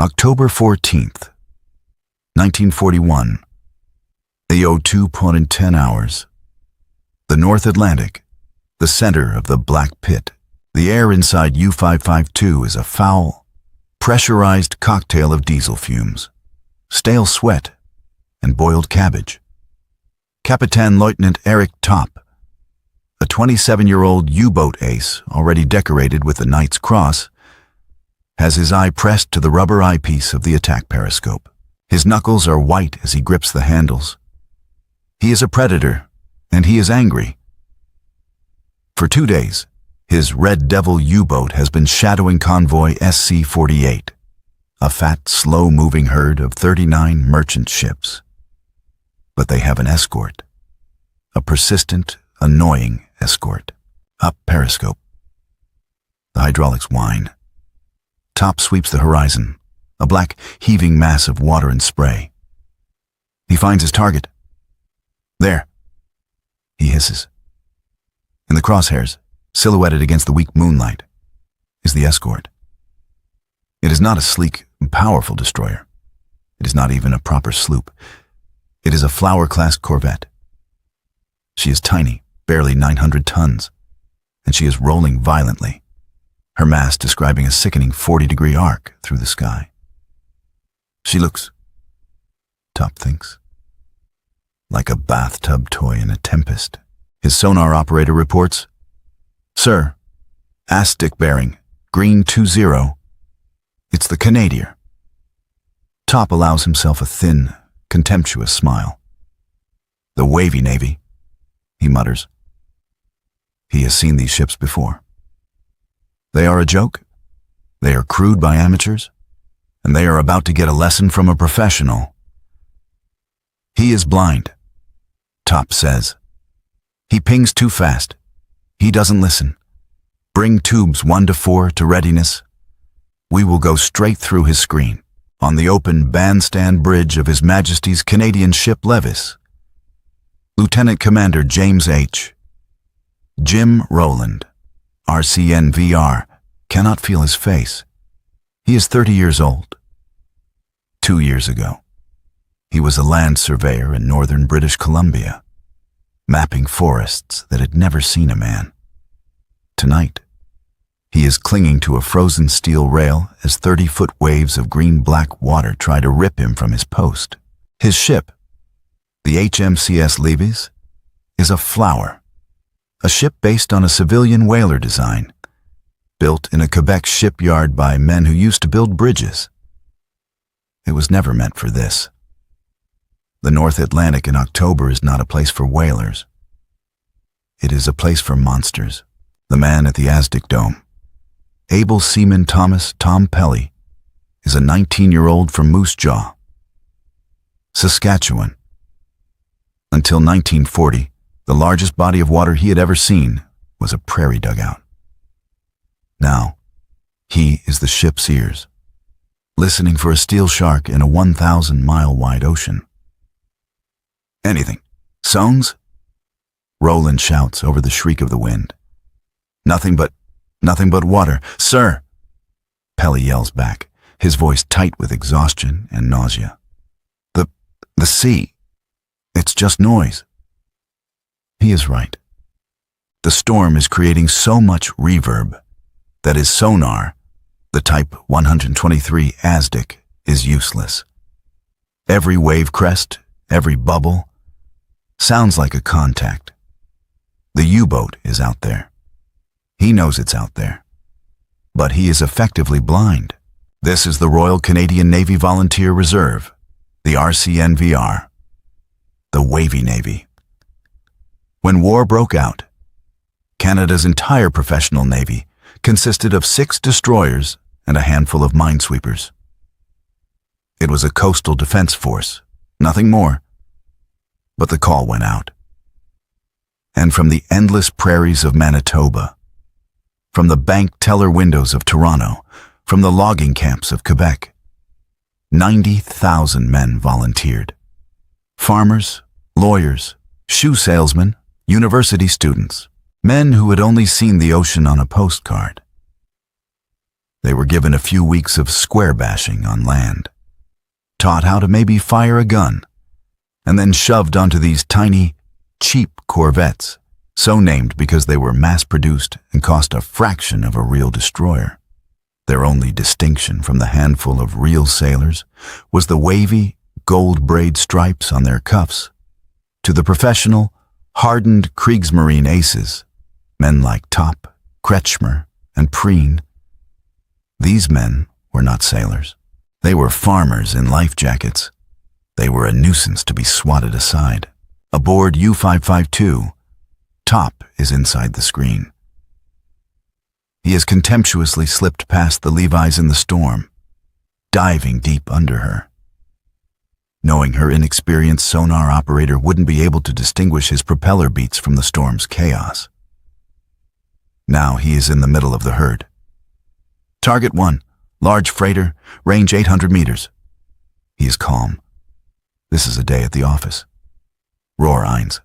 October 14th, 1941. AO 10 hours. The North Atlantic, the center of the Black Pit. The air inside U-552 is a foul, pressurized cocktail of diesel fumes, stale sweat, and boiled cabbage. Captain Lieutenant Eric Top, a 27-year-old U-boat ace already decorated with the Knight's Cross, has his eye pressed to the rubber eyepiece of the attack periscope. His knuckles are white as he grips the handles. He is a predator, and he is angry. For 2 days, his Red Devil U-boat has been shadowing convoy SC-48, a fat, slow-moving herd of 39 merchant ships. But they have an escort, a persistent, annoying escort. Up periscope. The hydraulics whine. Top sweeps the horizon, a black, heaving mass of water and spray. He finds his target. There, he hisses. In the crosshairs, silhouetted against the weak moonlight, is the escort. It is not a sleek, powerful destroyer. It is not even a proper sloop. It is a Flower-class corvette. She is tiny, barely 900 tons, and she is rolling violently, her mast describing a sickening 40-degree arc through the sky. She looks, Top thinks, like a bathtub toy in a tempest. His sonar operator reports, "Sir, ass-stick bearing, green 20. It's the Canadier." Top allows himself a thin, contemptuous smile. "The wavy Navy," he mutters. He has seen these ships before. They are a joke, they are crewed by amateurs, and they are about to get a lesson from a professional. He is blind, Top says. He pings too fast. He doesn't listen. Bring tubes 1 to 4 to readiness. We will go straight through his screen, on the open bandstand bridge of His Majesty's Canadian ship Levis. Lieutenant Commander James H. Jim Rowland, RCNVR, cannot feel his face. He is 30 years old. 2 years ago, he was a land surveyor in northern British Columbia, mapping forests that had never seen a man. Tonight, he is clinging to a frozen steel rail as 30-foot waves of green-black water try to rip him from his post. His ship, the HMCS Levis, is a flower, a ship based on a civilian whaler design, built in a Quebec shipyard by men who used to build bridges. It was never meant for this. The North Atlantic in October is not a place for whalers. It is a place for monsters. The man at the Aztec Dome, able seaman Thomas "Tom" Pelly, is a 19-year-old from Moose Jaw, Saskatchewan. Until 1940, the largest body of water he had ever seen was a prairie dugout. Now, he is the ship's ears, listening for a steel shark in a 1,000-mile-wide ocean. "Anything. Songs?" Roland shouts over the shriek of the wind. Nothing but water, sir," Pelly yells back, his voice tight with exhaustion and nausea. The sea. It's just noise." He is right. The storm is creating so much reverb that his sonar, the Type 123 Aztec, is useless. Every wave crest, every bubble, sounds like a contact. The U-boat is out there. He knows it's out there. But he is effectively blind. This is the Royal Canadian Navy Volunteer Reserve, the RCNVR, the Wavy Navy. When war broke out, Canada's entire professional navy consisted of 6 destroyers and a handful of minesweepers. It was a coastal defense force, nothing more. But the call went out. And from the endless prairies of Manitoba, from the bank teller windows of Toronto, from the logging camps of Quebec, 90,000 men volunteered. Farmers, lawyers, shoe salesmen, university students, men who had only seen the ocean on a postcard. They were given a few weeks of square bashing on land, taught how to maybe fire a gun, and then shoved onto these tiny, cheap corvettes, so named because they were mass-produced and cost a fraction of a real destroyer. Their only distinction from the handful of real sailors was the wavy, gold braid stripes on their cuffs. To the professional, hardened Kriegsmarine aces, men like Top, Kretschmer, and Preen, these men were not sailors. They were farmers in life jackets. They were a nuisance to be swatted aside. Aboard U-552, Top is inside the screen. He has contemptuously slipped past the Levis in the storm, diving deep under her. Knowing her inexperienced sonar operator wouldn't be able to distinguish his propeller beats from the storm's chaos. Now he is in the middle of the herd. Target 1, large freighter, range 800 meters. He is calm. This is a day at the office. Roar eins.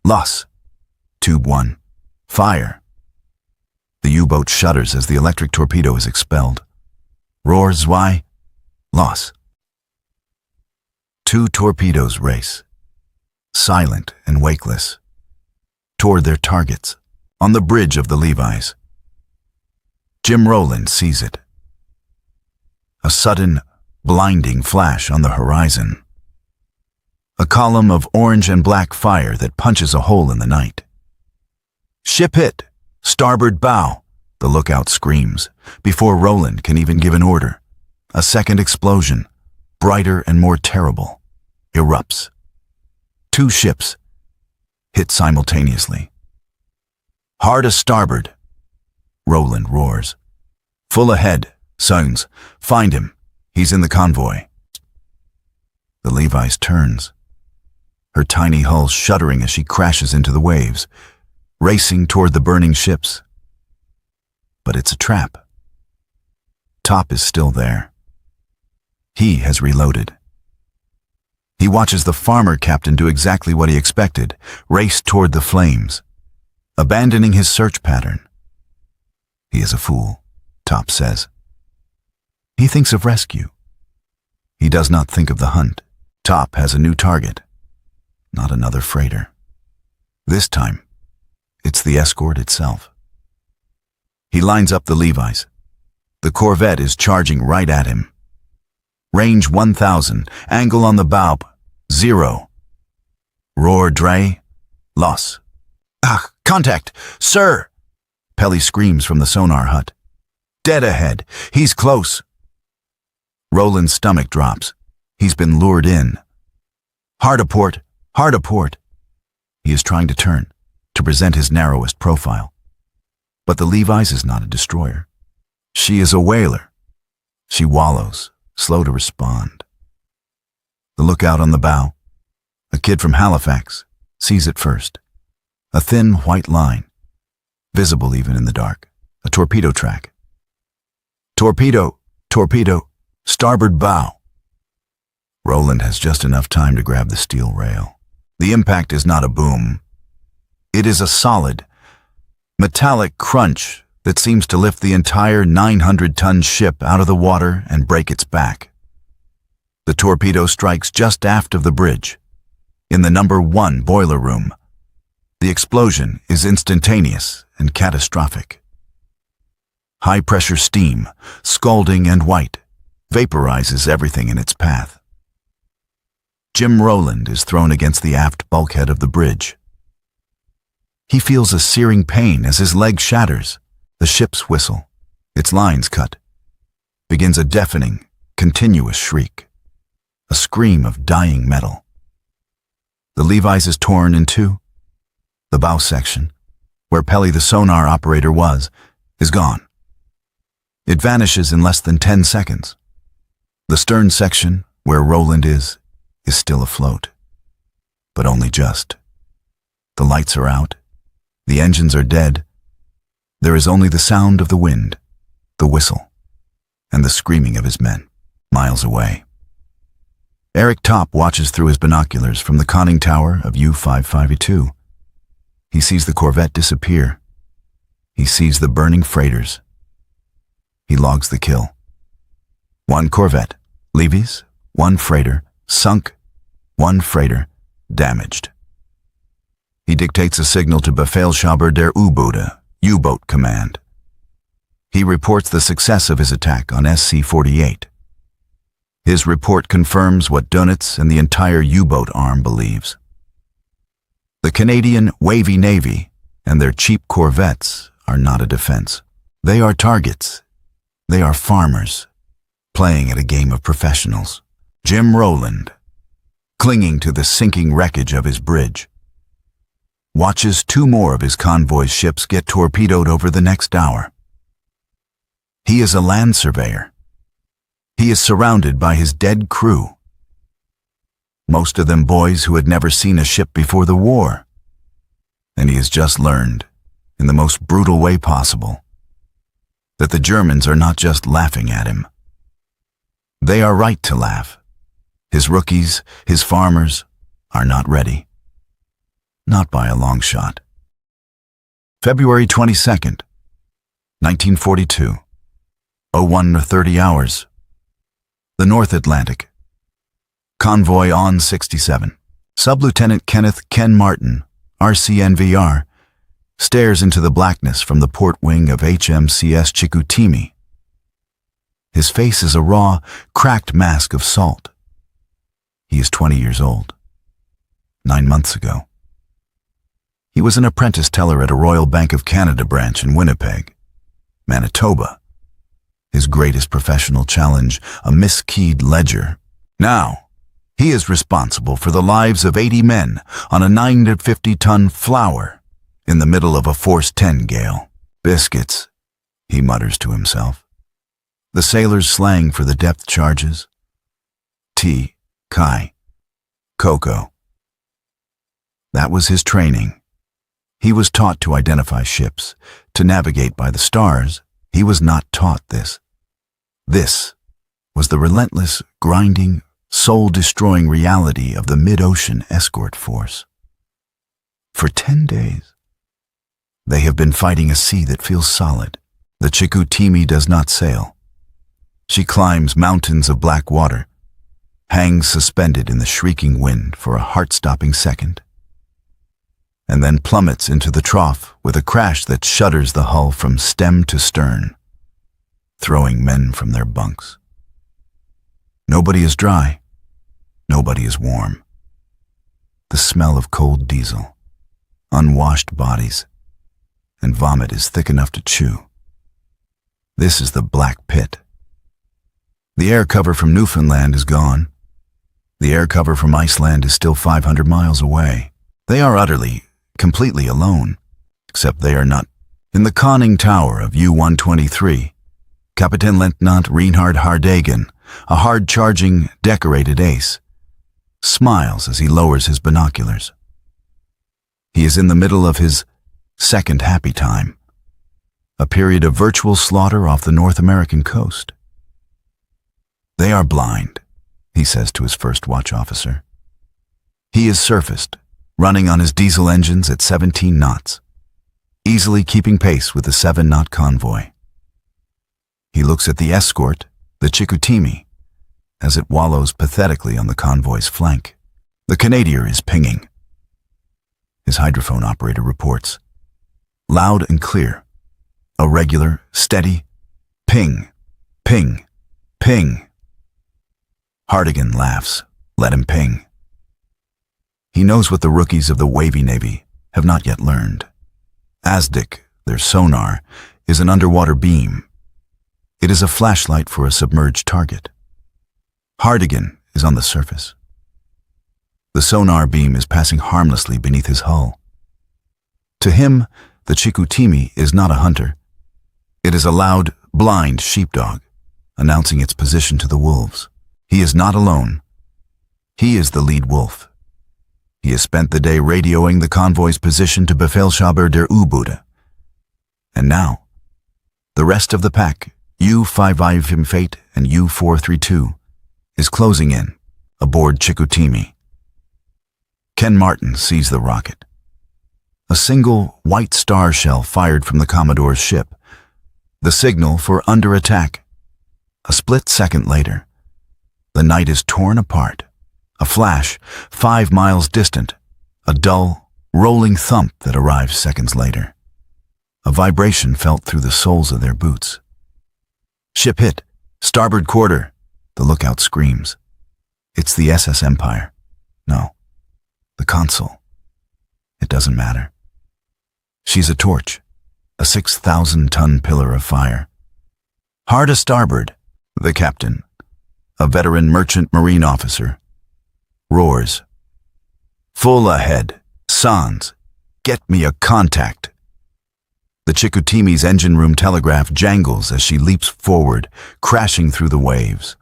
Los. Tube 1. Fire. The U-boat shudders as the electric torpedo is expelled. Roar 2. Los. 2 torpedoes race, silent and wakeless, toward their targets, on the bridge of the Levis. Jim Rowland sees it. A sudden, blinding flash on the horizon. A column of orange and black fire that punches a hole in the night. Ship hit! Starboard bow! The lookout screams, before Rowland can even give an order. A second explosion, brighter and more terrible, erupts. 2 ships hit simultaneously. Hard a starboard! Rowland roars. Full ahead, Sank, find him. He's in the convoy. The Levis turns, her tiny hull shuddering as she crashes into the waves, racing toward the burning ships. But it's a trap. Top is still there. He has reloaded. He watches the farmer captain do exactly what he expected, race toward the flames, abandoning his search pattern. He is a fool, Top says. He thinks of rescue. He does not think of the hunt. Top has a new target, not another freighter. This time, it's the escort itself. He lines up the Levis. The corvette is charging right at him. Range 1,000, angle on the bow, 0. Roar Dre, Los. Ah, contact, sir! Pelly screams from the sonar hut. Dead ahead, he's close. Rowland's stomach drops. He's been lured in. Hard a port, hard a port. He is trying to turn, to present his narrowest profile. But the Levis is not a destroyer. She is a whaler. She wallows, slow to respond. The lookout on the bow, a kid from Halifax, sees it first. A thin white line, visible even in the dark, a torpedo track. Torpedo, torpedo, starboard bow. Rowland has just enough time to grab the steel rail. The impact is not a boom. It is a solid, metallic crunch that seems to lift the entire 900-ton ship out of the water and break its back. The torpedo strikes just aft of the bridge, in the number 1 boiler room. The explosion is instantaneous and catastrophic. High-pressure steam, scalding and white, vaporizes everything in its path. Jim Rowland is thrown against the aft bulkhead of the bridge. He feels a searing pain as his leg shatters. The ship's whistle, its lines cut, begins a deafening, continuous shriek, a scream of dying metal. The Levis is torn in 2. The bow section, where Pelly the sonar operator was, is gone. It vanishes in less than 10 seconds. The stern section, where Rowland is still afloat, but only just. The lights are out. The engines are dead. There is only the sound of the wind, the whistle, and the screaming of his men, miles away. Eric Top watches through his binoculars from the conning tower of U-552. He sees the corvette disappear. He sees the burning freighters. He logs the kill. 1 corvette, Levy's, 1 freighter, sunk, 1 freighter, damaged. He dictates a signal to Befehlshaber der U-Boote, U-boat command. He reports the success of his attack on SC-48. His report confirms what Dönitz and the entire U-boat arm believes. The Canadian Wavy Navy and their cheap corvettes are not a defense. They are targets. They are farmers, playing at a game of professionals. Jim Rowland, clinging to the sinking wreckage of his bridge, watches 2 more of his convoy's ships get torpedoed over the next hour. He is a land surveyor. He is surrounded by his dead crew, most of them boys who had never seen a ship before the war, and he has just learned, in the most brutal way possible, that the Germans are not just laughing at him. They are right to laugh. His rookies, his farmers, are not ready. Not by a long shot. February 22nd, 1942, 01:30 hours. The North Atlantic. Convoy on 67. Sub-Lieutenant Kenneth Ken Martin, RCNVR, stares into the blackness from the port wing of HMCS Chicoutimi. His face is a raw, cracked mask of salt. He is 20 years old. 9 months ago. He was an apprentice teller at a Royal Bank of Canada branch in Winnipeg, Manitoba. His greatest professional challenge, a miskeyed ledger. Now, he is responsible for the lives of 80 men on a 950-ton flower in the middle of a force 10 gale. Biscuits, he mutters to himself. The sailors' slang for the depth charges. Tea, kai, cocoa. That was his training. He was taught to identify ships, to navigate by the stars. He was not taught this. This was the relentless, grinding, soul-destroying reality of the mid-ocean escort force. For 10 days, they have been fighting a sea that feels solid. The Chicoutimi does not sail. She climbs mountains of black water, hangs suspended in the shrieking wind for a heart-stopping second, and then plummets into the trough with a crash that shudders the hull from stem to stern, throwing men from their bunks. Nobody is dry. Nobody is warm. The smell of cold diesel, unwashed bodies, and vomit is thick enough to chew. This is the Black Pit. The air cover from Newfoundland is gone. The air cover from Iceland is still 500 miles away. They are utterly, completely alone, except they are not. In the conning tower of U-123, Kapitän-Leutnant Reinhard Hardagen, a hard-charging, decorated ace, smiles as he lowers his binoculars. He is in the middle of his second happy time, a period of virtual slaughter off the North American coast. They are blind, he says to his first watch officer. He is surfaced, running on his diesel engines at 17 knots, easily keeping pace with the 7-knot convoy. He looks at the escort, the Chicoutimi, as it wallows pathetically on the convoy's flank. The Canadier is pinging. His hydrophone operator reports, loud and clear, a regular, steady ping, ping, ping. Hardigan laughs. Let him ping. He knows what the rookies of the Wavy Navy have not yet learned. ASDIC, their sonar, is an underwater beam. It is a flashlight for a submerged target. Hardigan is on the surface. The sonar beam is passing harmlessly beneath his hull. To him, the Chicoutimi is not a hunter. It is a loud, blind sheepdog, announcing its position to the wolves. He is not alone. He is the lead wolf. He has spent the day radioing the convoy's position to Befehlshaber der U-Boote. And now, the rest of the pack, U-555 and U-432, is closing in, aboard Chicoutimi. Ken Martin sees the rocket. A single white star shell fired from the Commodore's ship, The signal for under attack. A split second later, the night is torn apart. A flash, 5 miles distant. A dull, rolling thump that arrives seconds later. A vibration felt through the soles of their boots. Ship hit. Starboard quarter. The lookout screams. It's the SS Empire. No, the Consul. It doesn't matter. She's a torch, a 6,000-ton pillar of fire. Hard a starboard, the captain, a veteran merchant marine officer, roars. Full ahead, Sans, get me a contact. The Chicoutimi's engine room telegraph jangles as she leaps forward, crashing through the waves.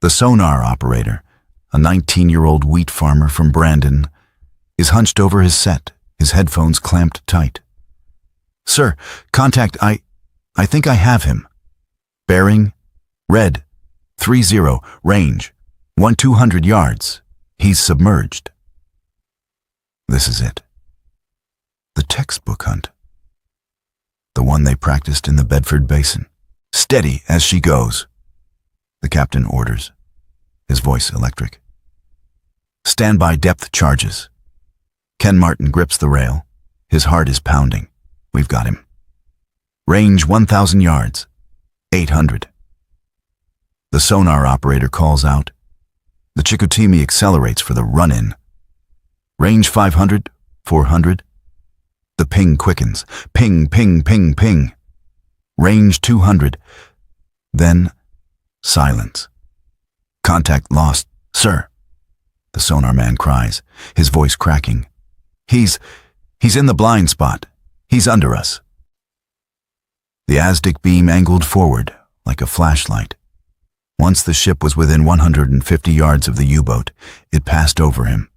The sonar operator, a 19-year-old wheat farmer from Brandon, is hunched over his set, his headphones clamped tight. Sir, contact, I think I have him. Bearing, red, 30, range, 1,200 yards. He's submerged. This is it. The textbook hunt. The one they practiced in the Bedford Basin. Steady as she goes. The captain orders, his voice electric. Standby depth charges. Ken Martin grips the rail. His heart is pounding. We've got him. Range 1,000 yards. 800. The sonar operator calls out. The Chicoutimi accelerates for the run-in. Range 500, 400. The ping quickens. Ping, ping, ping, ping. Range 200. Then, silence. Contact lost, sir. The sonar man cries, his voice cracking. He's in the blind spot. He's under us. The Aztec beam angled forward, like a flashlight. Once the ship was within 150 yards of the U-boat, it passed over him.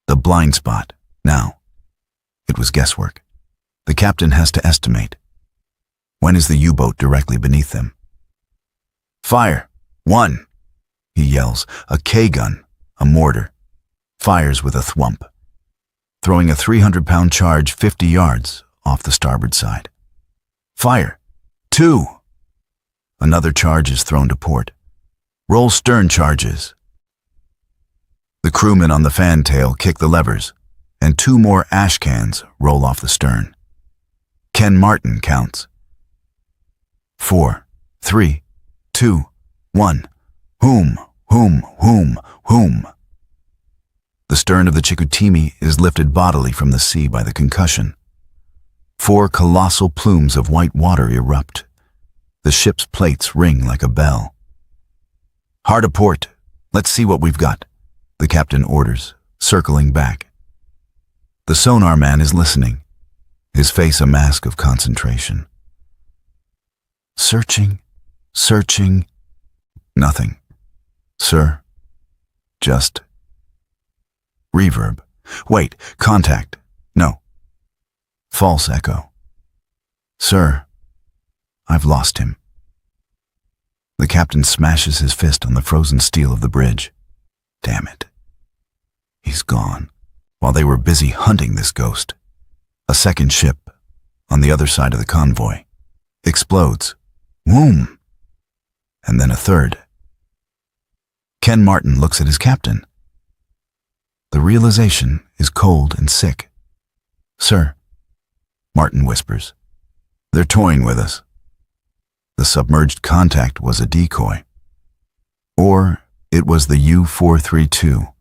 The blind spot, now. It was guesswork. The captain has to estimate. When is the U-boat directly beneath them? Fire! 1! He yells, a K-gun, a mortar. Fires with a thwump, throwing a 300-pound charge 50 yards off the starboard side. Fire! 2! Another charge is thrown to port. Roll stern charges. The crewmen on the fantail kick the levers, and 2 more ash cans roll off the stern. Ken Martin counts. 4, 3, 2, 1. Whom, whom, whom, whom. The stern of the Chicoutimi is lifted bodily from the sea by the concussion. 4 colossal plumes of white water erupt. The ship's plates ring like a bell. Hard a port. Let's see what we've got, the captain orders, circling back. The sonar man is listening, his face a mask of concentration. Searching, searching. Nothing. Sir, just reverb. Wait, contact. No. False echo. Sir, I've lost him. The captain smashes his fist on the frozen steel of the bridge. Damn it. He's gone. While they were busy hunting this ghost, a second ship, on the other side of the convoy, explodes. Whoom! And then a third. Ken Martin looks at his captain. The realization is cold and sick. Sir, Martin whispers, they're toying with us. The submerged contact was a decoy. Or it was the U-432,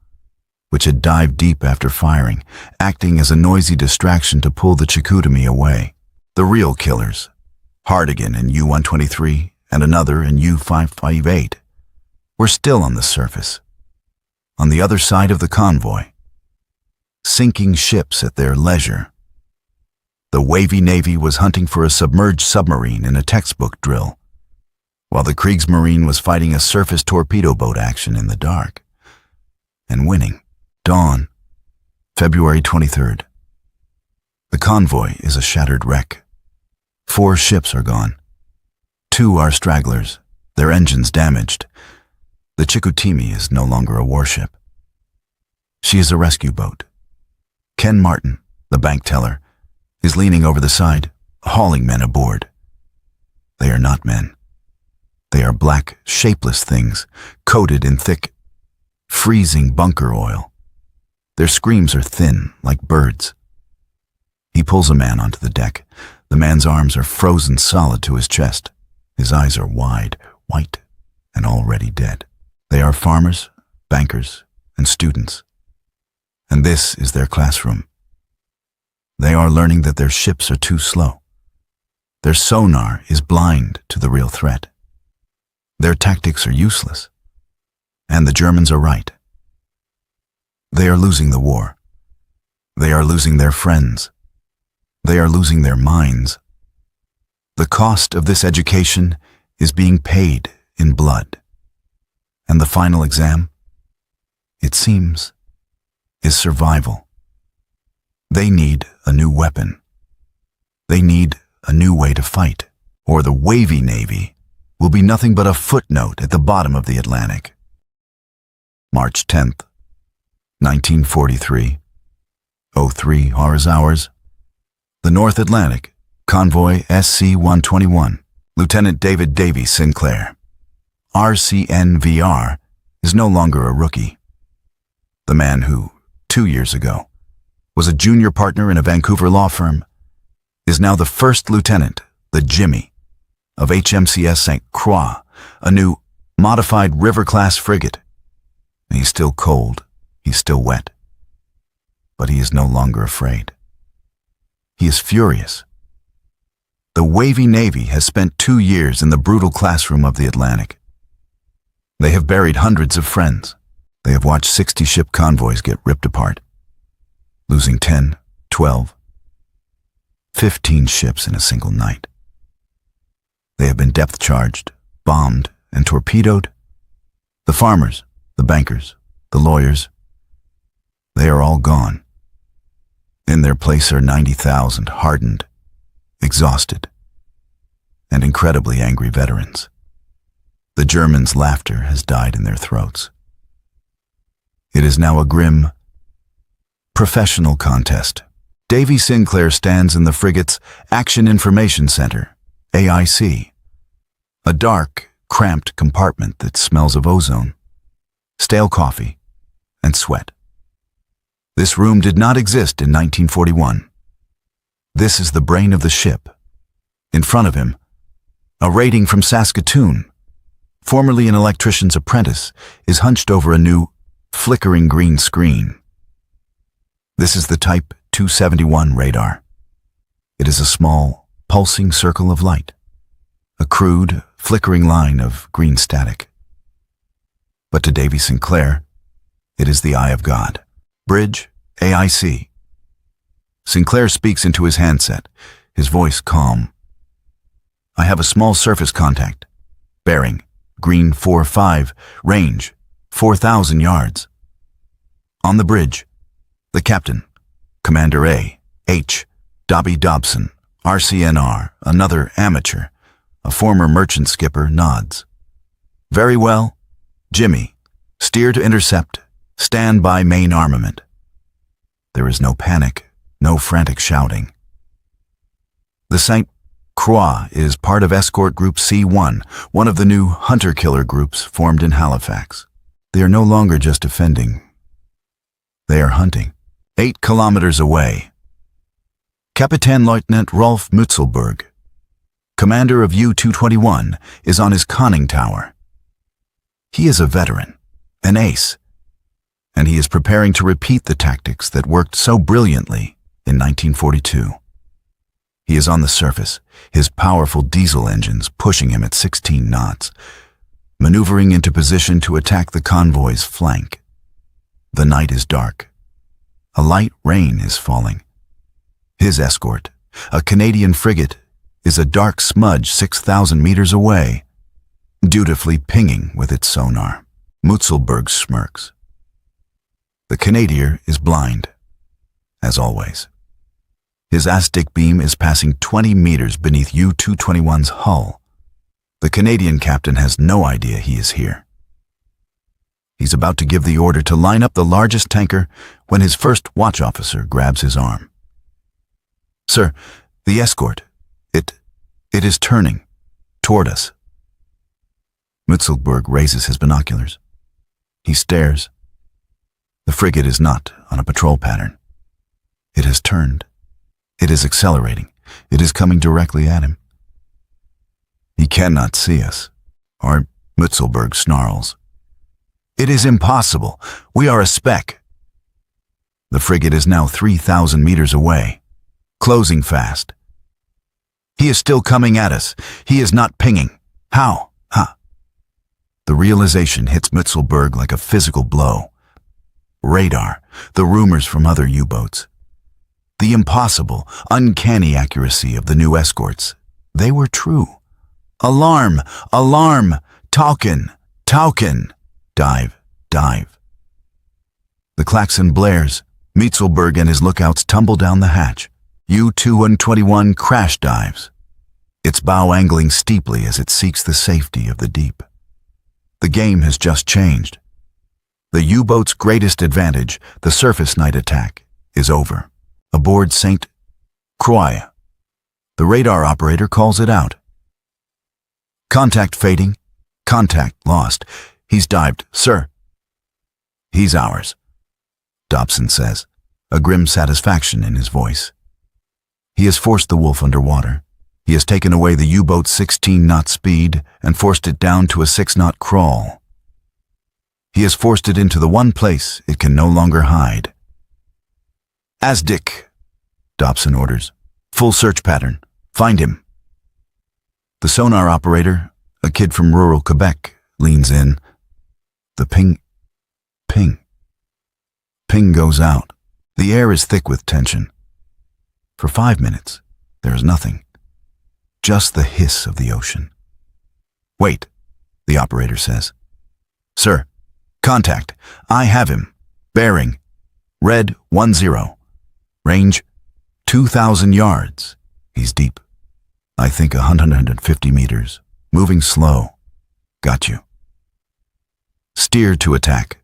which had dived deep after firing, acting as a noisy distraction to pull the Chicoutimi away. The real killers, Hardigan in U-123 and another in U-558, were still on the surface, on the other side of the convoy, sinking ships at their leisure. The wavy Navy was hunting for a submerged submarine in a textbook drill, while the Kriegsmarine was fighting a surface torpedo boat action in the dark, and winning. Dawn, February 23rd. The convoy is a shattered wreck. 4 ships are gone. 2 are stragglers, their engines damaged. The Chicoutimi is no longer a warship. She is a rescue boat. Ken Martin, the bank teller, is leaning over the side, hauling men aboard. They are not men. They are black, shapeless things, coated in thick, freezing bunker oil. Their screams are thin, like birds. He pulls a man onto the deck. The man's arms are frozen solid to his chest. His eyes are wide, white, and already dead. They are farmers, bankers, and students. And this is their classroom. They are learning that their ships are too slow. Their sonar is blind to the real threat. Their tactics are useless. And the Germans are right. They are losing the war. They are losing their friends. They are losing their minds. The cost of this education is being paid in blood. And the final exam, it seems, is survival. They need a new weapon. They need a new way to fight, or the wavy Navy will be nothing but a footnote at the bottom of the Atlantic. March 10th, 1943, 03 hours. The North Atlantic, Convoy SC-121, Lieutenant David Davy Sinclair. RCNVR is no longer a rookie. The man who, 2 years ago, was a junior partner in a Vancouver law firm, is now the first lieutenant, the Jimmy, of HMCS Sank, a new, modified river-class frigate. He's still cold, he's still wet, but he is no longer afraid. He is furious. The wavy Navy has spent 2 years in the brutal classroom of the Atlantic. They have buried hundreds of friends. They have watched 60-ship convoys get ripped apart, losing 10, 12, 15 ships in a single night. They have been depth-charged, bombed, and torpedoed. The farmers, the bankers, the lawyers, they are all gone. In their place are 90,000 hardened, exhausted, and incredibly angry veterans. The Germans' laughter has died in their throats. It is now a grim, professional contest. Davy Sinclair stands in the frigate's Action Information Center, AIC, a dark, cramped compartment that smells of ozone, stale coffee, and sweat. This room did not exist in 1941. This is the brain of the ship. In front of him, a rating from Saskatoon, formerly an electrician's apprentice, is hunched over a new, flickering green screen. This is the Type 271 radar. It is a small, pulsing circle of light, a crude, flickering line of green static. But to Davy Sinclair, it is the eye of God. Bridge, AIC. Sinclair speaks into his handset, his voice calm. I have a small surface contact. Bearing, green 4-5, range, 4,000 yards. On the bridge, the captain, Commander A. H. Dobby Dobson, RCNR, another amateur, a former merchant skipper, nods. Very well. Jimmy, steer to intercept. Stand by main armament. There is no panic, no frantic shouting. The St. Croix is part of Escort Group C1, one of the new hunter-killer groups formed in Halifax. They are no longer just defending. They are hunting. 8 kilometers away, Captain Lieutenant Rolf Mutzelberg, commander of U-221, is on his conning tower. He is a veteran, an ace, and he is preparing to repeat the tactics that worked so brilliantly in 1942. He is on the surface, his powerful diesel engines pushing him at 16 knots, maneuvering into position to attack the convoy's flank. The night is dark. A light rain is falling. His escort, a Canadian frigate, is a dark smudge 6,000 meters away, dutifully pinging with its sonar. Mutzelberg smirks. The Canadier is blind, as always. His Aztec beam is passing 20 meters beneath U-221's hull. The Canadian captain has no idea he is here. He's about to give the order to line up the largest tanker when his first watch officer grabs his arm. Sir, the escort, it is turning. toward us. Mützelberg raises his binoculars. He stares. The frigate is not on a patrol pattern. It has turned. It is accelerating. It is coming directly at him. He cannot see us. Or Mützelberg snarls. It is impossible. We are a speck. The frigate is now 3,000 meters away, closing fast. He is still coming at us. He is not pinging. How? The realization hits Mützelberg like a physical blow. Radar, the rumors from other U-boats. The impossible, uncanny accuracy of the new escorts. They were true. Alarm! Alarm! Tauchen! Tauchen! Dive! Dive! The klaxon blares. Mützelberg and his lookouts tumble down the hatch. U-221 crash dives, its bow angling steeply as it seeks the safety of the deep. The game has just changed. The U-boat's greatest advantage, the surface night attack, is over. Aboard St. Croix, the radar operator calls it out. Contact fading. Contact lost. He's dived, sir. He's ours, Dobson says, a grim satisfaction in his voice. He has forced the Wolf underwater. He has taken away the U-boat's 16-knot speed and forced it down to a 6-knot crawl. He has forced it into the one place it can no longer hide. Asdick, Dobson orders. Full search pattern. Find him. The sonar operator, a kid from rural Quebec, leans in. The ping. Ping goes out. The air is thick with tension. For 5 minutes, there is nothing. Just the hiss of the ocean. Wait, the operator says. Sir, contact. I have him. Bearing. Red 10. Range 2,000 yards. He's deep. I think 150 meters. Moving slow. Got you. Steer to attack,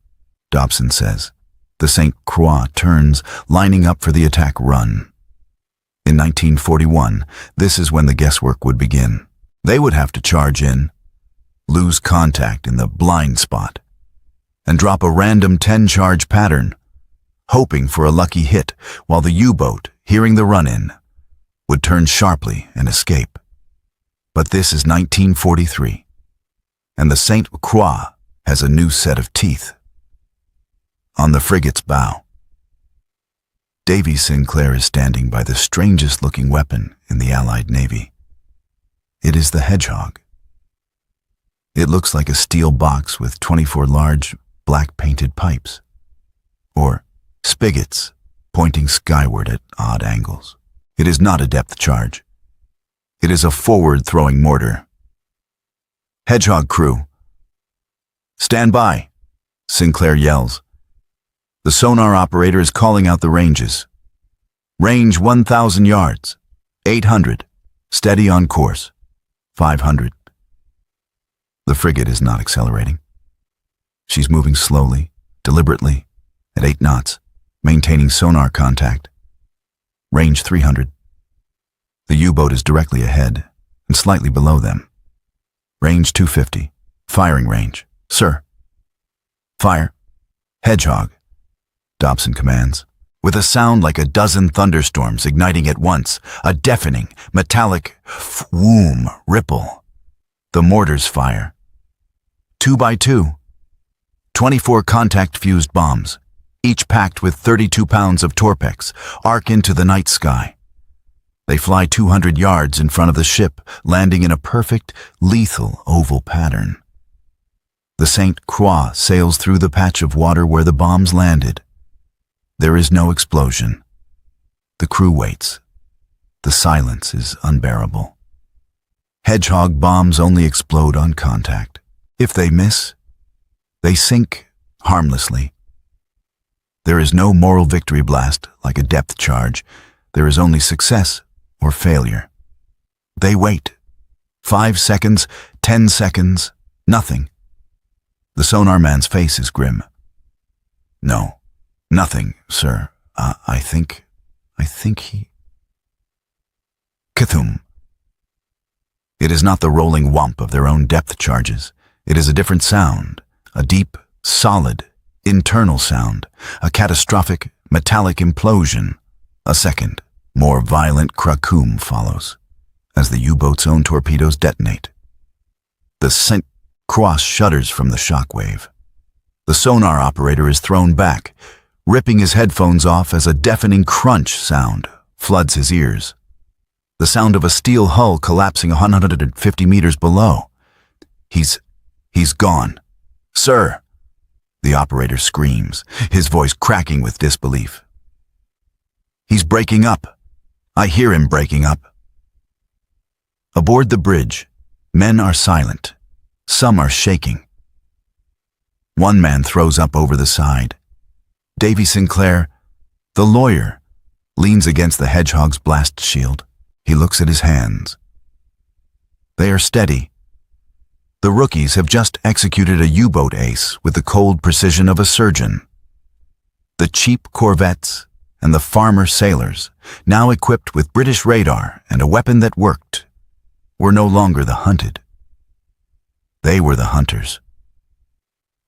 Dobson says. The St. Croix turns, lining up for the attack run. In 1941, this is when the guesswork would begin. They would have to charge in, lose contact in the blind spot, and drop a random 10-charge pattern, hoping for a lucky hit while the U-boat, hearing the run-in, would turn sharply and escape. But this is 1943, and the St. Croix has a new set of teeth. On the frigate's bow, Davy Sinclair is standing by the strangest-looking weapon in the Allied Navy. It is the Hedgehog. It looks like a steel box with 24 large, black-painted pipes, or spigots pointing skyward at odd angles. It is not a depth charge. It is a forward-throwing mortar. Hedgehog crew. Stand by, Sinclair yells. The sonar operator is calling out the ranges. Range 1,000 yards. 800. Steady on course. 500. The frigate is not accelerating. She's moving slowly, deliberately, at 8 knots, maintaining sonar contact. Range 300. The U-boat is directly ahead and slightly below them. Range 250. Firing range. Sir. Fire. Hedgehog, Dobson commands. With a sound like a dozen thunderstorms igniting at once, a deafening, metallic whoom ripple. The mortars fire. 2 by 2. 24 contact-fused bombs, each packed with 32 pounds of Torpex, arc into the night sky. They fly 200 yards in front of the ship, landing in a perfect, lethal oval pattern. The St. Croix sails through the patch of water where the bombs landed. There is no explosion. The crew waits. The silence is unbearable. Hedgehog bombs only explode on contact. If they miss, they sink harmlessly. There is no moral victory blast like a depth charge. There is only success or failure. They wait. 5 seconds, 10 seconds, nothing. The sonar man's face is grim. No. Nothing, sir. I think he... Cthulhu. It is not the rolling whomp of their own depth charges. It is a different sound, a deep, solid, internal sound, a catastrophic, metallic implosion. A second, more violent krakoom follows, as the U-boat's own torpedoes detonate. The Sank cross shudders from the shockwave. The sonar operator is thrown back, ripping his headphones off as a deafening crunch sound floods his ears. The sound of a steel hull collapsing 150 meters below. He's gone. Sir, the operator screams, his voice cracking with disbelief. He's breaking up. I hear him breaking up. Aboard the bridge, men are silent. Some are shaking. One man throws up over the side. Davy Sinclair, the lawyer, leans against the hedgehog's blast shield. He looks at his hands. They are steady. The rookies have just executed a U-boat ace with the cold precision of a surgeon. The cheap corvettes and the farmer sailors, now equipped with British radar and a weapon that worked, were no longer the hunted. They were the hunters.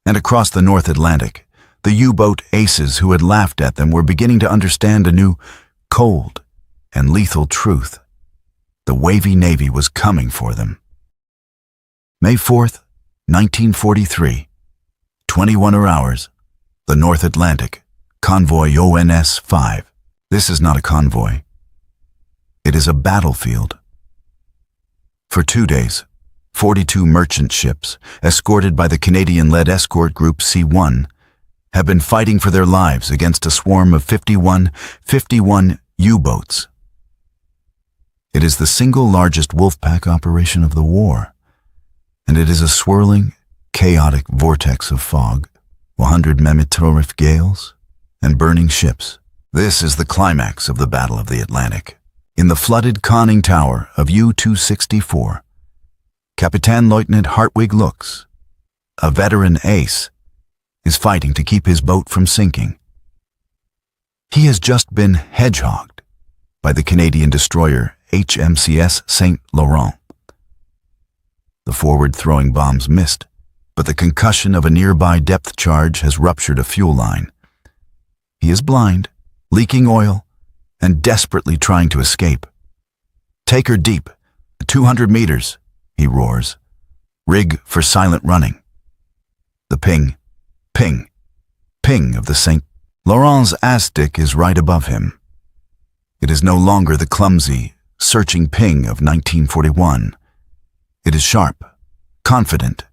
And across the North Atlantic, the U-boat aces who had laughed at them were beginning to understand a new, cold, and lethal truth. The wavy Navy was coming for them. May 4th, 1943, 21 hours, the North Atlantic, convoy ONS-5. This is not a convoy. It is a battlefield. For 2 days, 42 merchant ships, escorted by the Canadian-led escort group C-1, have been fighting for their lives against a swarm of 51 U-boats. It is the single largest wolfpack operation of the war, and it is a swirling, chaotic vortex of fog, 100 meteoric gales, and burning ships. This is the climax of the Battle of the Atlantic. In the flooded conning tower of U-264, Captain Lieutenant Hartwig Lux, a veteran ace, is fighting to keep his boat from sinking. He has just been hedgehogged by the Canadian destroyer HMCS St. Laurent. The forward-throwing bombs missed, but the concussion of a nearby depth charge has ruptured a fuel line. He is blind, leaking oil, and desperately trying to escape. "Take her deep, 200 meters, he roars. "Rig for silent running." The ping, ping, ping of the St. Laurent's ass-stick is right above him. It is no longer the clumsy, searching ping of 1941. It is sharp, confident,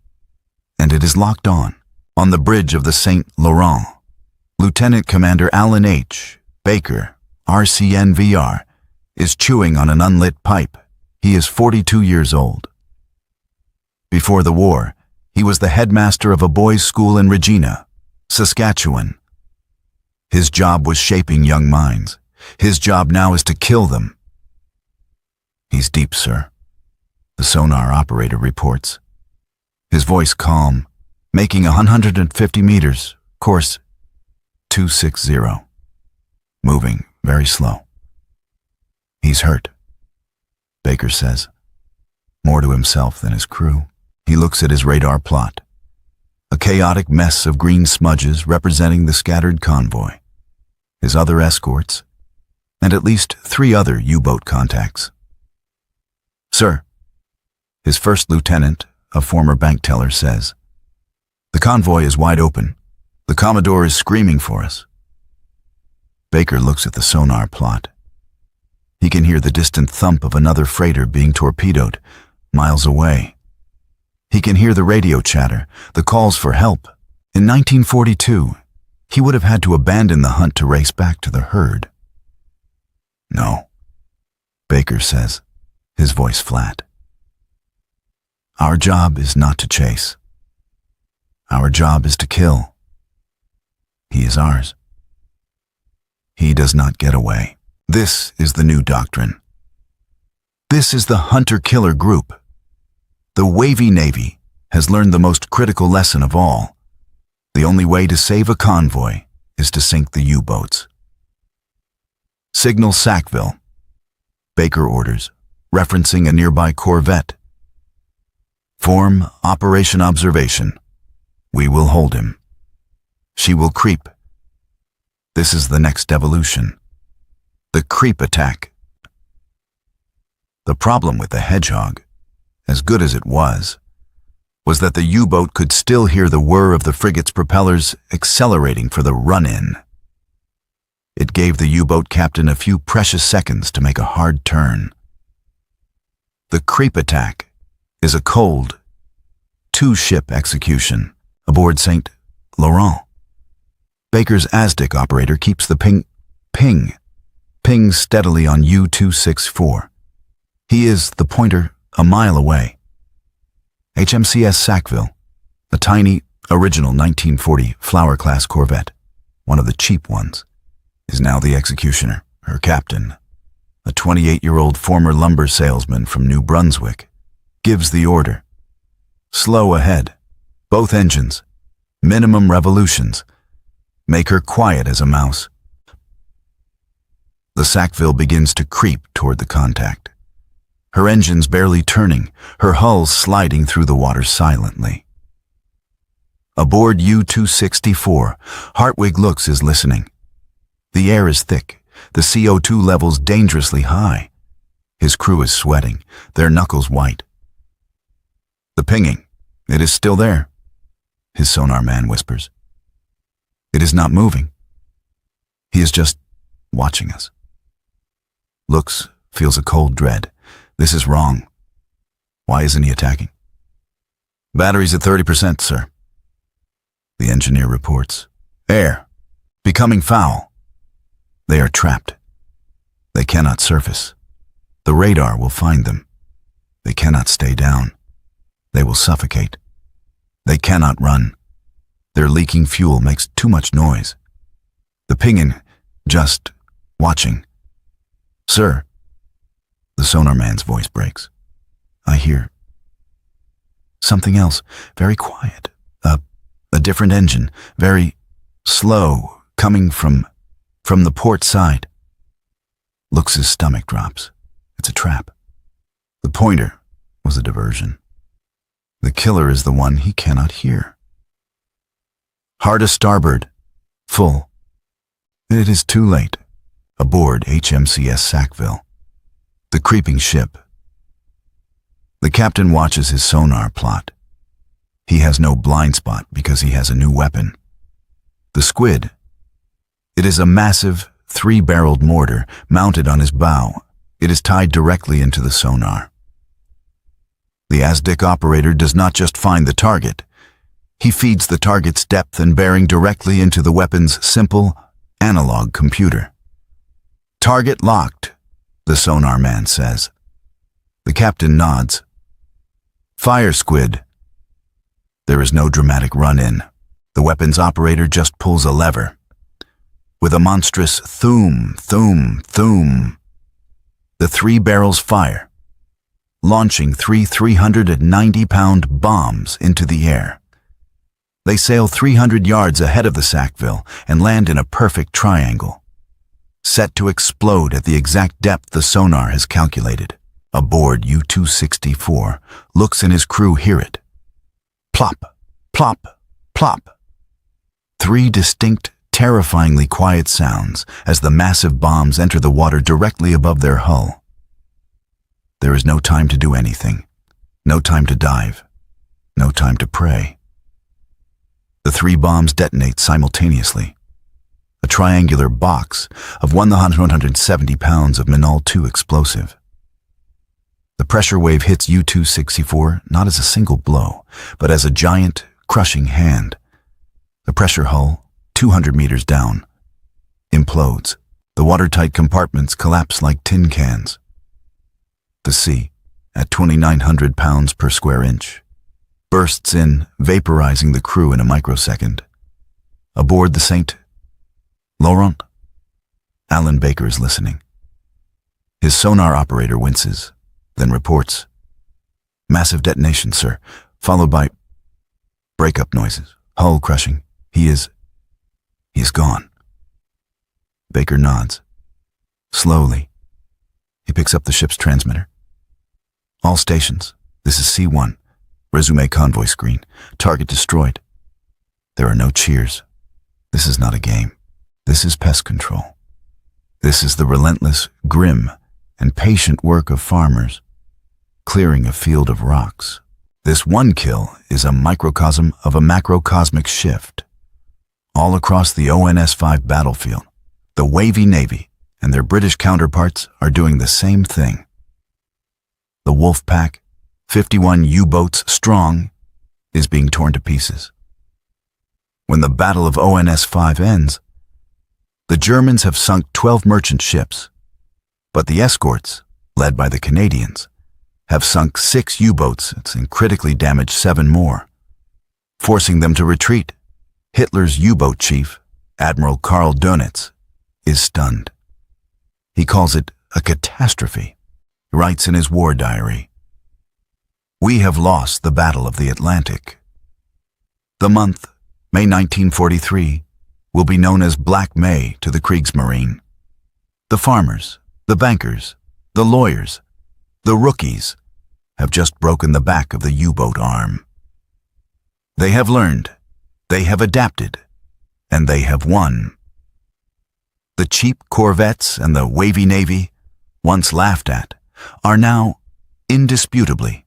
and it is locked on. On the bridge of the St. Laurent, Lieutenant Commander Alan H. Baker, RCNVR, is chewing on an unlit pipe. He is 42 years old. Before the war, he was the headmaster of a boys' school in Regina, Saskatchewan. His job was shaping young minds. His job now is to kill them. "He's deep, sir," the sonar operator reports. His voice calm, making 150 meters, course 260. Moving very slow. "He's hurt," Baker says, more to himself than his crew. He looks at his radar plot, a chaotic mess of green smudges representing the scattered convoy, his other escorts, and at least 3 other U-boat contacts. "Sir," his first lieutenant, a former bank teller, says, "the convoy is wide open. The Commodore is screaming for us." Baker looks at the sonar plot. He can hear the distant thump of another freighter being torpedoed, miles away. He can hear the radio chatter, the calls for help. In 1942, he would have had to abandon the hunt to race back to the herd. "No," Baker says, his voice flat. "Our job is not to chase. Our job is to kill. He is ours. He does not get away." This is the new doctrine. This is the hunter-killer group. The wavy Navy has learned the most critical lesson of all. The only way to save a convoy is to sink the U-boats. "Signal Sackville," Baker orders, referencing a nearby corvette Form Operation Observation. We will hold him. She will creep. This is the next evolution. The creep attack. The problem with the Hedgehog, as good as it was that the U-boat could still hear the whir of the frigate's propellers accelerating for the run-in. It gave the U-boat captain a few precious seconds to make a hard turn. The creep attack is a cold, two-ship execution aboard St. Laurent. Baker's ASDIC operator keeps the ping steadily on U-264. He is the pointer a mile away. HMCS Sackville, a tiny, original 1940 Flower-class corvette, one of the cheap ones, is now the executioner, her captain. A 28-year-old former lumber salesman from New Brunswick gives the order. Slow ahead, both engines, minimum revolutions. Make her quiet as a mouse. The Sackville begins to creep toward the contact. Her engines barely turning, her hull sliding through the water silently. Aboard U-264, Hartwig looks is listening. The air is thick, the CO2 levels dangerously high. His crew is sweating, their knuckles white. The pinging, it is still there, his sonar man whispers. It is not moving. He is just watching us. Looks, feels a cold dread. This is wrong. Why isn't he attacking? Batteries at 30%, sir. The engineer reports. Air. Becoming foul. They are trapped. They cannot surface. The radar will find them. They cannot stay down. They will suffocate. They cannot run. Their leaking fuel makes too much noise. The pinging, just watching. Sir. The sonar man's voice breaks. I hear something else, very quiet. A different engine, very slow, coming from the port side. Looks' stomach drops. It's a trap. The pointer was a diversion. The killer is the one he cannot hear. Hard a starboard. Full. It is too late. Aboard HMCS Sackville. The creeping ship. The captain watches his sonar plot. He has no blind spot because he has a new weapon. The squid. It is a massive, 3-barreled mortar mounted on his bow. It is tied directly into the sonar. The ASDIC operator does not just find the target. He feeds the target's depth and bearing directly into the weapon's simple, analog computer. Target locked, the sonar man says. The captain nods. Fire, squid. There is no dramatic run-in. The weapons operator just pulls a lever. With a monstrous thoom, thoom, thoom, the 3 barrels fire, launching 3 390-pound bombs into the air. They sail 300 yards ahead of the Sackville and land in a perfect triangle, set to explode at the exact depth the sonar has calculated. Aboard U-264, looks and his crew hear it. Plop, plop, plop. 3 distinct, terrifyingly quiet sounds as the massive bombs enter the water directly above their hull. There is no time to do anything, no time to dive, no time to pray. The 3 bombs detonate simultaneously. A triangular box of 170 pounds of Minol-2 explosive. The pressure wave hits U-264 not as a single blow, but as a giant, crushing hand. The pressure hull, 200 meters down, implodes. The watertight compartments collapse like tin cans. The sea, at 2,900 pounds per square inch, bursts in, vaporizing the crew in a microsecond. Aboard the St. Laurent, Alan Baker is listening. His sonar operator winces, then reports. Massive detonation, sir, followed by breakup noises, hull crushing. He is gone. Baker nods. Slowly, he picks up the ship's transmitter. All stations, this is C1. Resume convoy screen. Target destroyed. There are no cheers. This is not a game. This is pest control. This is the relentless, grim, and patient work of farmers, clearing a field of rocks. This one kill is a microcosm of a macrocosmic shift. All across the ONS-5 battlefield, the Wavy Navy and their British counterparts are doing the same thing. The Wolf Pack, 51 U-boats strong, is being torn to pieces. When the Battle of ONS-5 ends, the Germans have sunk 12 merchant ships, but the escorts, led by the Canadians, have sunk 6 U-boats and critically damaged 7 more, forcing them to retreat. Hitler's U-boat chief, Admiral Karl Dönitz, is stunned. He calls it a catastrophe. He writes in his war diary, "We have lost the Battle of the Atlantic." The month, May 1943, will be known as Black May to the Kriegsmarine. The farmers, the bankers, the lawyers, the rookies have just broken the back of the U-boat arm. They have learned, they have adapted, and they have won. The cheap corvettes and the Wavy Navy, once laughed at, are now, indisputably,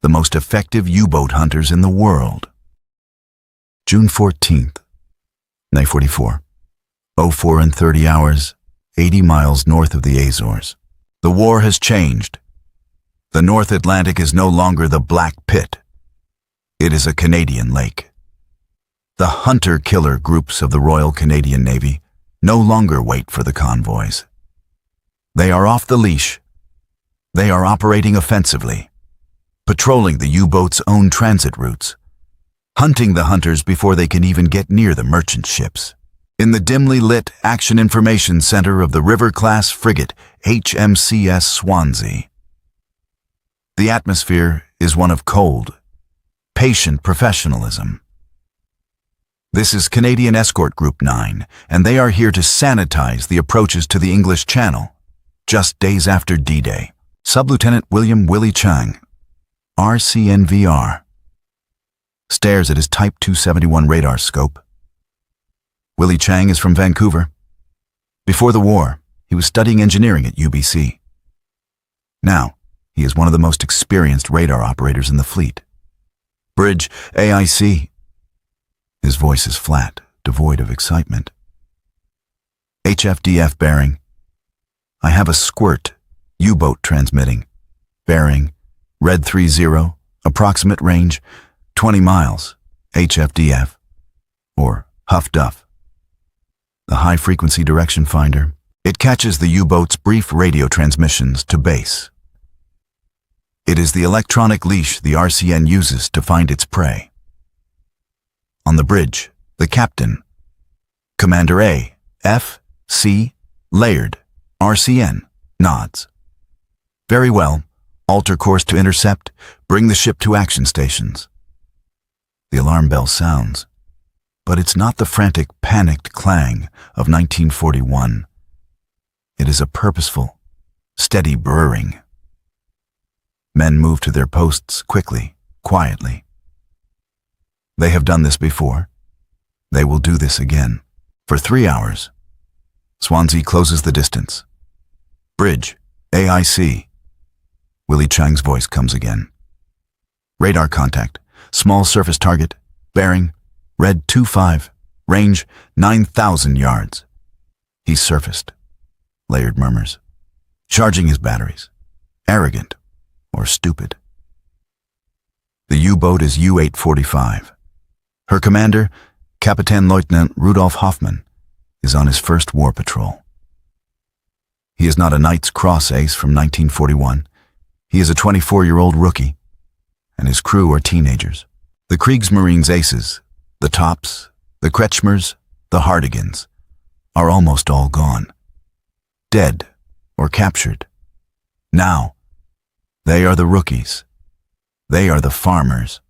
the most effective U-boat hunters in the world. June 14th, Night 44, 04 and 30 hours, 80 miles north of the Azores. The war has changed. The North Atlantic is no longer the Black Pit. It is a Canadian lake. The hunter-killer groups of the Royal Canadian Navy no longer wait for the convoys. They are off the leash. They are operating offensively, patrolling the U-boat's own transit routes, hunting the hunters before they can even get near the merchant ships. In the dimly lit Action Information Center of the River-class frigate HMCS Swansea, the atmosphere is one of cold, patient professionalism. This is Canadian Escort Group 9, and they are here to sanitize the approaches to the English Channel, just days after D-Day. Sub-Lieutenant William Willie Chang, RCNVR, stares at his Type 271 radar scope. Willie Chang is from Vancouver. Before the war, he was studying engineering at UBC. Now, he is one of the most experienced radar operators in the fleet. Bridge, AIC. His voice is flat, devoid of excitement. HFDF bearing. I have a squirt, U-boat transmitting. Bearing, red 30, approximate range, 20 miles, HFDF, or Huff Duff. The high-frequency direction finder, it catches the U-boat's brief radio transmissions to base. It is the electronic leash the RCN uses to find its prey. On the bridge, the captain, Commander A, F, C, layered, RCN, nods. Very well, alter course to intercept, bring the ship to action stations. The alarm bell sounds, but it's not the frantic, panicked clang of 1941. It is a purposeful, steady burring. Men move to their posts quickly, quietly. They have done this before. They will do this again. For 3 hours, Swansea closes the distance. Bridge, AIC. Willie Chang's voice comes again. Radar contact, small surface target, bearing, red 25, range 9,000 yards. He's surfaced. Layered murmurs. Charging his batteries. Arrogant or stupid. The U-boat is U-845. Her commander, Kapitän Leutnant Rudolf Hoffmann, is on his first war patrol. He is not a Knight's Cross ace from 1941. He is a 24-year-old rookie, and his crew are teenagers. The Kriegsmarine's aces, the Tops, the Kretschmers, the Hardigans, are almost all gone. Dead or captured. Now, they are the rookies. They are the farmers.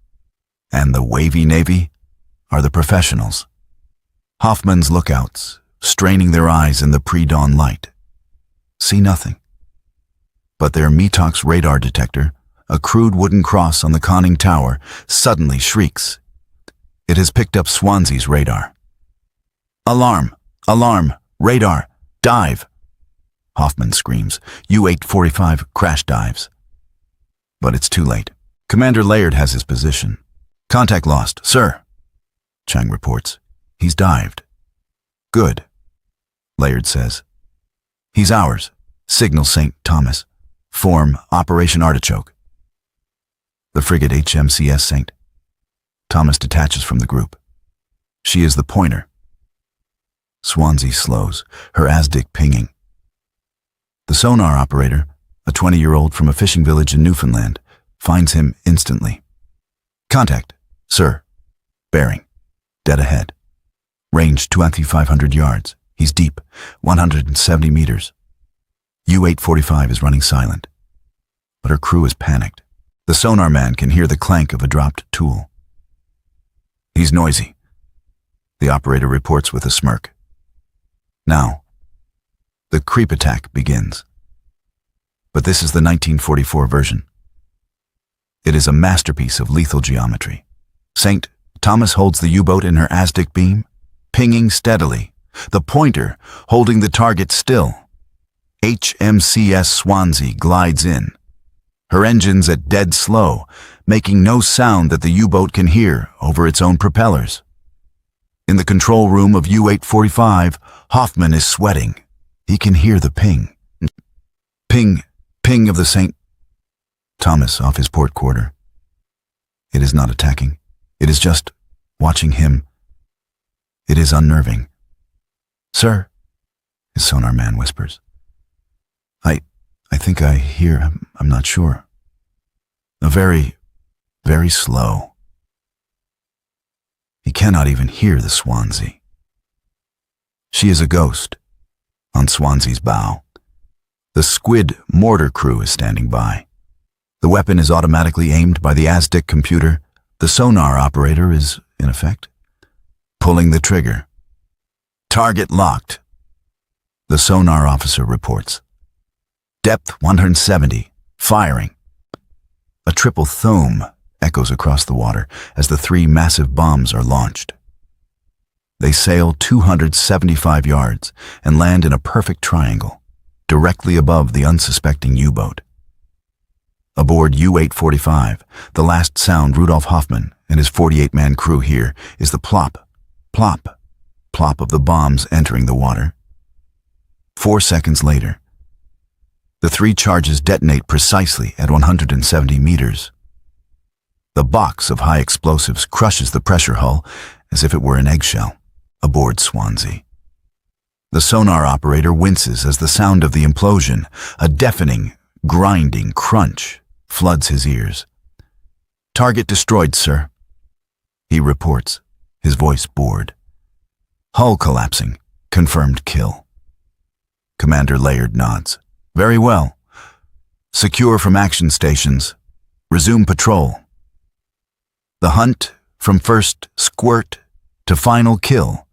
And the Wavy Navy are the professionals. Hoffmann's lookouts, straining their eyes in the pre-dawn light, see nothing. But their Metox radar detector, a crude wooden cross on the conning tower, suddenly shrieks. It has picked up Swansea's radar. "Alarm! Alarm! Radar! Dive!" Hoffman screams. U-845 crash dives. But it's too late. Commander Laird has his position. "Contact lost, sir," Chang reports. "He's dived." "Good," Laird says. "He's ours. Signal St. Thomas. Form Operation Artichoke." The frigate HMCS St. Thomas detaches from the group. She is the pointer. Swansea slows, her ASDIC pinging. The sonar operator, a 20-year-old from a fishing village in Newfoundland, finds him instantly. "Contact, sir. Bearing. Dead ahead. Range 2,500 yards. He's deep, 170 meters. U-845 is running silent. But her crew is panicked. The sonar man can hear the clank of a dropped tool. "He's noisy," the operator reports with a smirk. Now, the creep attack begins. But this is the 1944 version. It is a masterpiece of lethal geometry. St. Thomas holds the U-boat in her ASDIC beam, pinging steadily, the pointer holding the target still. HMCS Swansea glides in, her engines at dead slow, making no sound that the U-boat can hear over its own propellers. In the control room of U-845, Hoffman is sweating. He can hear the ping. Ping, ping of the St. Thomas off his port quarter. It is not attacking. It is just watching him. It is unnerving. "Sir," his sonar man whispers. I think I hear, I'm not sure. A very, very slow. He cannot even hear the Swansea. She is a ghost on Swansea's bow. The squid mortar crew is standing by. The weapon is automatically aimed by the ASDIC computer. The sonar operator is, in effect, pulling the trigger. "Target locked," the sonar officer reports. "Depth 170, firing." A triple thum echoes across the water as the 3 massive bombs are launched. They sail 275 yards and land in a perfect triangle, directly above the unsuspecting U-boat. Aboard U-845, the last sound Rudolf Hoffman and his 48-man crew hear is the plop, plop, plop of the bombs entering the water. 4 seconds later, the 3 charges detonate precisely at 170 meters. The box of high explosives crushes the pressure hull as if it were an eggshell aboard Swansea. The sonar operator winces as the sound of the implosion, a deafening, grinding crunch, floods his ears. "Target destroyed, sir," he reports, his voice bored. "Hull collapsing, confirmed kill." Commander Laird nods. "Very well. Secure from action stations. Resume patrol." The hunt from first squirt to final kill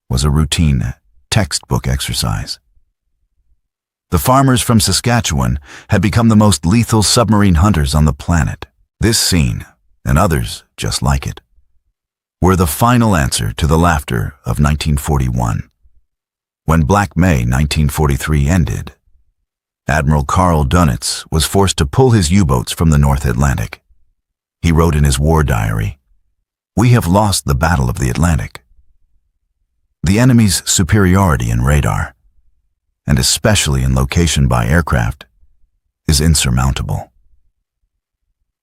was a routine textbook exercise. The farmers from Saskatchewan had become the most lethal submarine hunters on the planet. This scene, and others just like it, were the final answer to the laughter of 1941. When Black May 1943 ended, Admiral Karl Dönitz was forced to pull his U-boats from the North Atlantic. He wrote in his war diary, "We have lost the Battle of the Atlantic." The enemy's superiority in radar, and especially in location by aircraft, is insurmountable.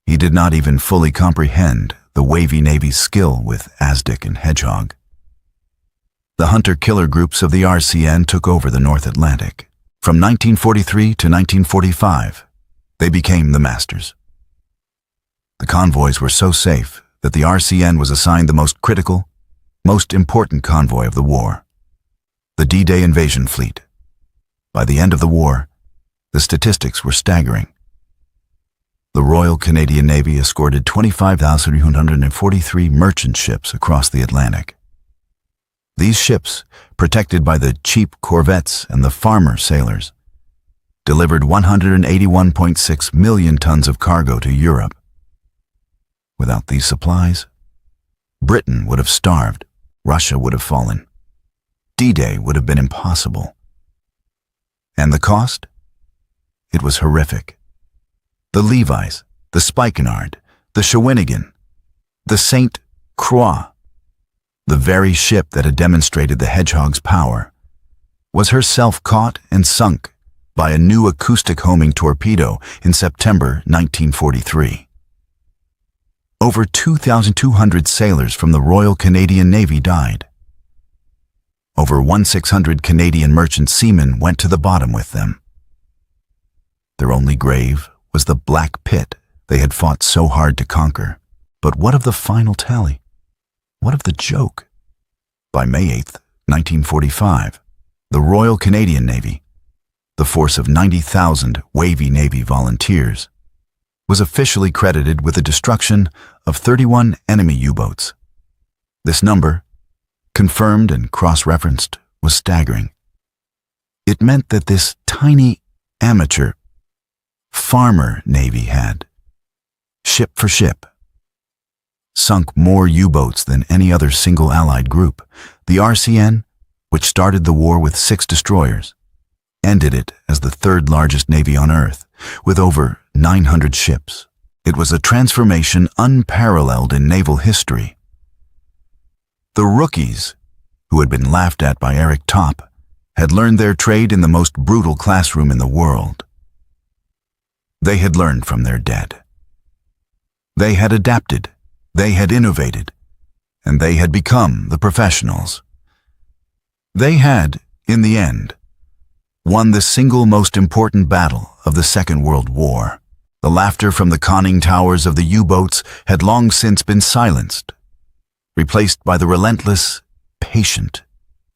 He did not even fully comprehend the wavy Navy's skill with ASDIC and Hedgehog. The hunter-killer groups of the RCN took over the North Atlantic. From 1943 to 1945, they became the masters. The convoys were so safe that the RCN was assigned the most critical, most important convoy of the war, the D-Day invasion fleet. By the end of the war, the statistics were staggering. The Royal Canadian Navy escorted 25,143 merchant ships across the Atlantic. These ships, protected by the cheap corvettes and the farmer sailors, delivered 181.6 million tons of cargo to Europe. Without these supplies, Britain would have starved, Russia would have fallen. D-Day would have been impossible. And the cost? It was horrific. The Levis, the Spikenard, the Shawinigan, the St. Croix, the very ship that had demonstrated the Hedgehog's power, was herself caught and sunk by a new acoustic homing torpedo in September 1943. Over 2,200 sailors from the Royal Canadian Navy died. Over 1,600 Canadian merchant seamen went to the bottom with them. Their only grave was the black pit they had fought so hard to conquer. But what of the final tally? What of the joke? By May 8, 1945, the Royal Canadian Navy, the force of 90,000 Wavy Navy volunteers, was officially credited with the destruction of 31 enemy U-boats. This number, confirmed and cross-referenced, was staggering. It meant that this tiny, amateur, farmer Navy had, ship for ship, sunk more U-boats than any other single Allied group. The RCN, which started the war with 6 destroyers, ended it as the third largest navy on Earth, with over 900 ships. It was a transformation unparalleled in naval history. The rookies, who had been laughed at by Eric Topp, had learned their trade in the most brutal classroom in the world. They had learned from their dead. They had adapted, they had innovated, and they had become the professionals. They had, in the end, won the single most important battle of the Second World War. The laughter from the conning towers of the U-boats had long since been silenced, replaced by the relentless, patient,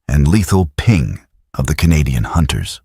and lethal ping of the Canadian hunters.